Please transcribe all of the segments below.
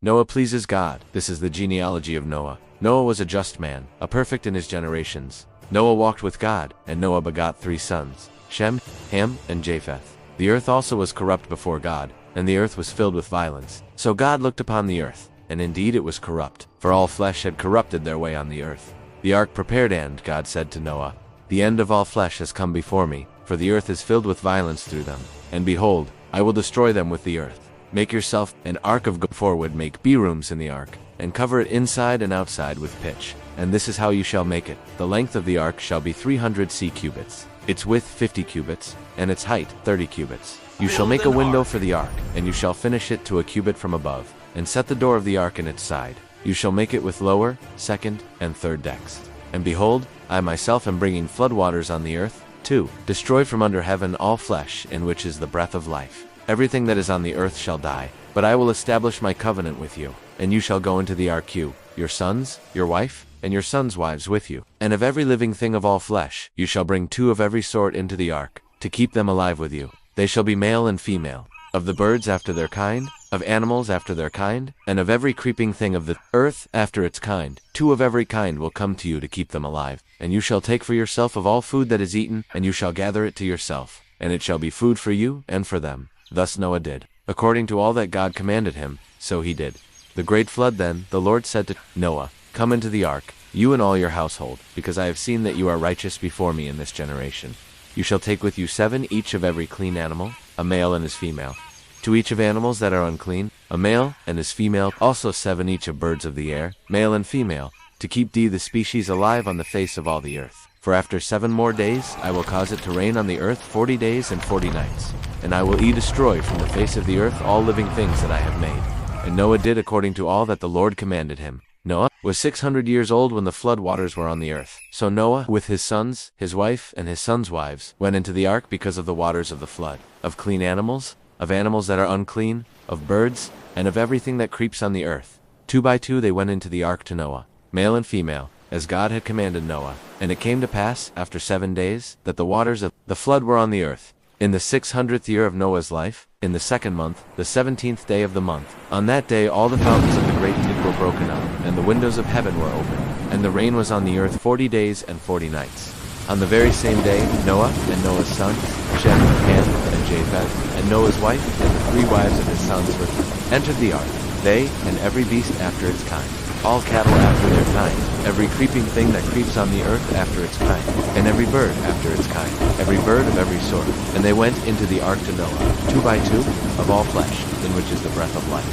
Noah pleases God. This is the genealogy of Noah. Noah was a just man, a perfect in his generations. Noah walked with God, and Noah begot 3 sons, Shem, Ham, and Japheth. The earth also was corrupt before God, and the earth was filled with violence. So God looked upon the earth, and indeed it was corrupt, for all flesh had corrupted their way on the earth. The ark prepared, and God said to Noah, "The end of all flesh has come before me, for the earth is filled with violence through them. And behold, I will destroy them with the earth. Make yourself an ark of gold. Forward make B-rooms in the ark, and cover it inside and outside with pitch. And this is how you shall make it. The length of the ark shall be 300 cubits, its width 50 cubits, and its height 30 cubits. You shall make a window for the ark, and you shall finish it to a cubit from above, and set the door of the ark in its side. You shall make it with lower, second, and third decks. And behold, I myself am bringing floodwaters on the earth, to destroy from under heaven all flesh, in which is the breath of life. Everything that is on the earth shall die, but I will establish my covenant with you, and you shall go into the ark, you, your sons, your wife, and your sons' wives with you. And of every living thing of all flesh, you shall bring 2 of every sort into the ark, to keep them alive with you. They shall be male and female, of the birds after their kind, of animals after their kind, and of every creeping thing of the earth after its kind. 2 of every kind will come to you to keep them alive. And you shall take for yourself of all food that is eaten, and you shall gather it to yourself, and it shall be food for you and for them." Thus Noah did, according to all that God commanded him, so he did. The great flood. Then the Lord said to Noah, "Come into the ark, you and all your household, because I have seen that you are righteous before me in this generation. You shall take with you 7 each of every clean animal, a male and his female. To each of animals that are unclean, a male and his female, also 7 each of birds of the air, male and female, to keep the species alive on the face of all the earth. For after 7 more days I will cause it to rain on the earth 40 days and 40 nights. And I will destroy from the face of the earth all living things that I have made." And Noah did according to all that the Lord commanded him. Noah was 600 years old when the flood waters were on the earth. So Noah, with his sons, his wife, and his sons' wives, went into the ark because of the waters of the flood, of clean animals, of animals that are unclean, of birds, and of everything that creeps on the earth. 2 by 2 they went into the ark to Noah, male and female, as God had commanded Noah. And it came to pass, after 7 days, that the waters of the flood were on the earth. In the 600th year of Noah's life, in the 2nd month, the 17th day of the month, on that day all the fountains of the great deep were broken up, and the windows of heaven were opened, and the rain was on the earth 40 days and 40 nights. On the very same day, Noah and Noah's sons, Shem, Ham, and Japheth, and Noah's wife, and the 3 wives of his sons with him, entered the ark, they and every beast after its kind, all cattle after their kind, every creeping thing that creeps on the earth after its kind, and every bird after its kind, every bird of every sort. And they went into the ark to Noah, 2 by 2, of all flesh, in which is the breath of life.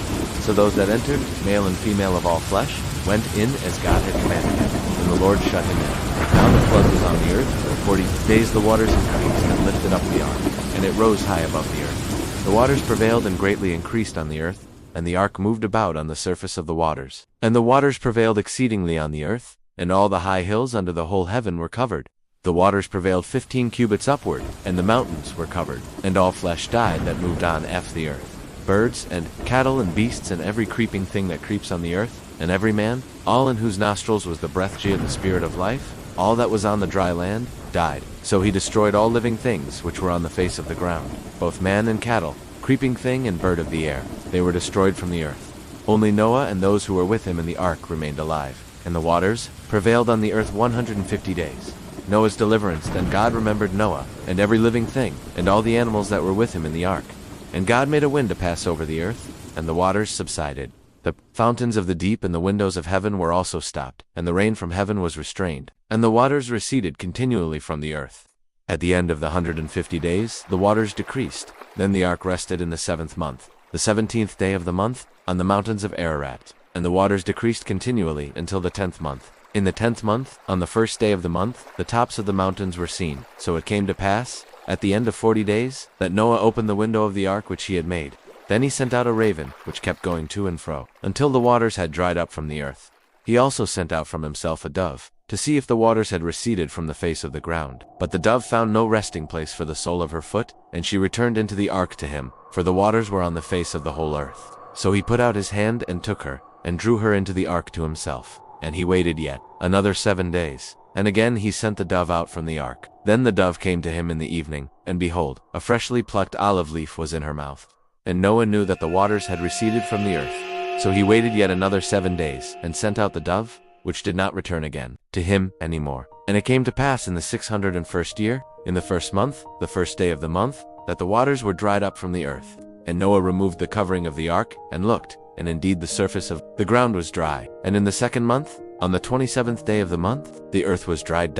So those that entered, male and female of all flesh, went in as God had commanded him, and the Lord shut him in. Now the flood was on the earth, for 40 days the waters increased and lifted up the ark, and it rose high above the earth. The waters prevailed and greatly increased on the earth, and the ark moved about on the surface of the waters. And the waters prevailed exceedingly on the earth, and all the high hills under the whole heaven were covered. The waters prevailed 15 cubits upward, and the mountains were covered. And all flesh died that moved on the earth, birds, and cattle, and beasts, and every creeping thing that creeps on the earth, and every man, all in whose nostrils was the breath of the spirit of life, all that was on the dry land, died. So he destroyed all living things which were on the face of the ground, both man and cattle, creeping thing and bird of the air. They were destroyed from the earth. Only Noah and those who were with him in the ark remained alive. And the waters prevailed on the earth 150 days. Noah's deliverance. Then God remembered Noah, and every living thing, and all the animals that were with him in the ark. And God made a wind to pass over the earth, and the waters subsided. The fountains of the deep and the windows of heaven were also stopped, and the rain from heaven was restrained, and the waters receded continually from the earth. At the end of the 150 days, the waters decreased. Then the ark rested in the 7th month, the 17th day of the month, on the mountains of Ararat. And the waters decreased continually until the 10th month. In the 10th month, on the 1st day of the month, the tops of the mountains were seen. So it came to pass, at the end of 40 days, that Noah opened the window of the ark which he had made. Then he sent out a raven, which kept going to and fro, until the waters had dried up from the earth. He also sent out from himself a dove, to see if the waters had receded from the face of the ground. But the dove found no resting place for the sole of her foot, and she returned into the ark to him, for the waters were on the face of the whole earth. So he put out his hand and took her, and drew her into the ark to himself. And he waited yet another 7 days. And again he sent the dove out from the ark. Then the dove came to him in the evening, and behold, a freshly plucked olive leaf was in her mouth. And Noah knew that the waters had receded from the earth. So he waited yet another 7 days, and sent out the dove, which did not return again to him any more. And it came to pass in the 601st year, in the 1st month, the 1st day of the month, that the waters were dried up from the earth. And Noah removed the covering of the ark, and looked, and indeed the surface of the ground was dry. And in the 2nd month, on the 27th day of the month, the earth was dried.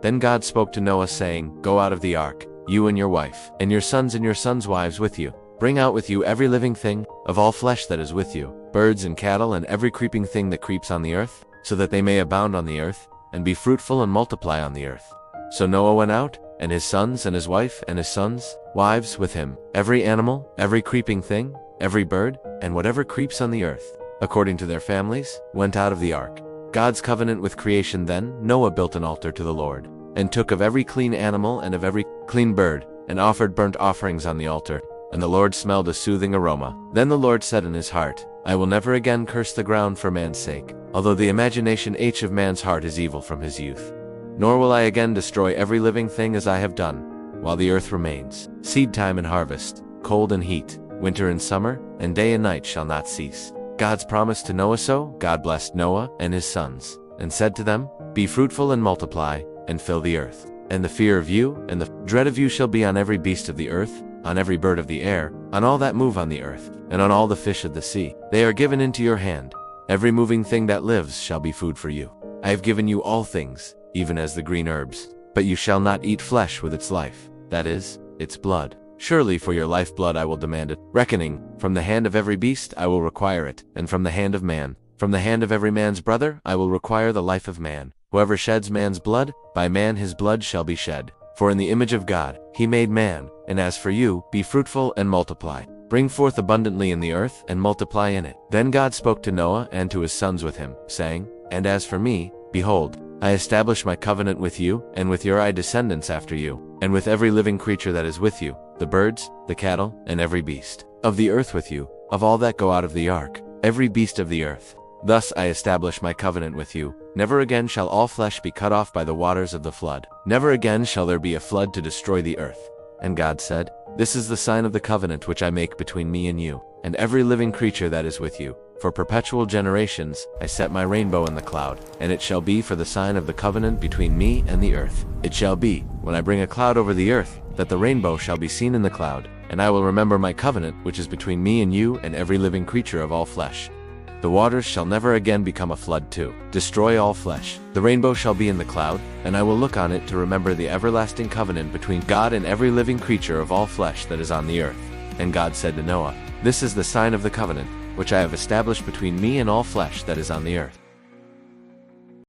Then God spoke to Noah, saying, Go out of the ark, you and your wife, and your sons' wives with you. Bring out with you every living thing, of all flesh that is with you, birds and cattle and every creeping thing that creeps on the earth, so that they may abound on the earth, and be fruitful and multiply on the earth. So Noah went out, and his sons and his wife and his sons' wives with him, every animal, every creeping thing, every bird, and whatever creeps on the earth, according to their families, went out of the ark. God's covenant with creation. Then Noah built an altar to the Lord, and took of every clean animal and of every clean bird, and offered burnt offerings on the altar. And the Lord smelled a soothing aroma. Then the Lord said in his heart, I will never again curse the ground for man's sake, although the imagination of man's heart is evil from his youth. Nor will I again destroy every living thing as I have done, while the earth remains. Seed time and harvest, cold and heat, winter and summer, and day and night shall not cease. God's promise to Noah. So God blessed Noah and his sons, and said to them, Be fruitful and multiply, and fill the earth. And the fear of you and the dread of you shall be on every beast of the earth, on every bird of the air, on all that move on the earth, and on all the fish of the sea. They are given into your hand. Every moving thing that lives shall be food for you. I have given you all things, even as the green herbs. But you shall not eat flesh with its life, that is, its blood. Surely for your lifeblood I will demand it. Reckoning, from the hand of every beast I will require it, and from the hand of man, from the hand of every man's brother I will require the life of man. Whoever sheds man's blood, by man his blood shall be shed. For in the image of God he made man, and as for you, be fruitful and multiply. Bring forth abundantly in the earth, and multiply in it. Then God spoke to Noah and to his sons with him, saying, And as for me, behold, I establish my covenant with you, and with your descendants after you, and with every living creature that is with you, the birds, the cattle, and every beast of the earth with you, of all that go out of the ark, every beast of the earth. Thus I establish my covenant with you. Never again shall all flesh be cut off by the waters of the flood. Never again shall there be a flood to destroy the earth. And God said, This is the sign of the covenant which I make between me and you, and every living creature that is with you. For perpetual generations I set my rainbow in the cloud, and it shall be for the sign of the covenant between me and the earth. It shall be, when I bring a cloud over the earth, that the rainbow shall be seen in the cloud, and I will remember my covenant which is between me and you and every living creature of all flesh. The waters shall never again become a flood to destroy all flesh. The rainbow shall be in the cloud, and I will look on it to remember the everlasting covenant between God and every living creature of all flesh that is on the earth. And God said to Noah, This is the sign of the covenant, which I have established between me and all flesh that is on the earth.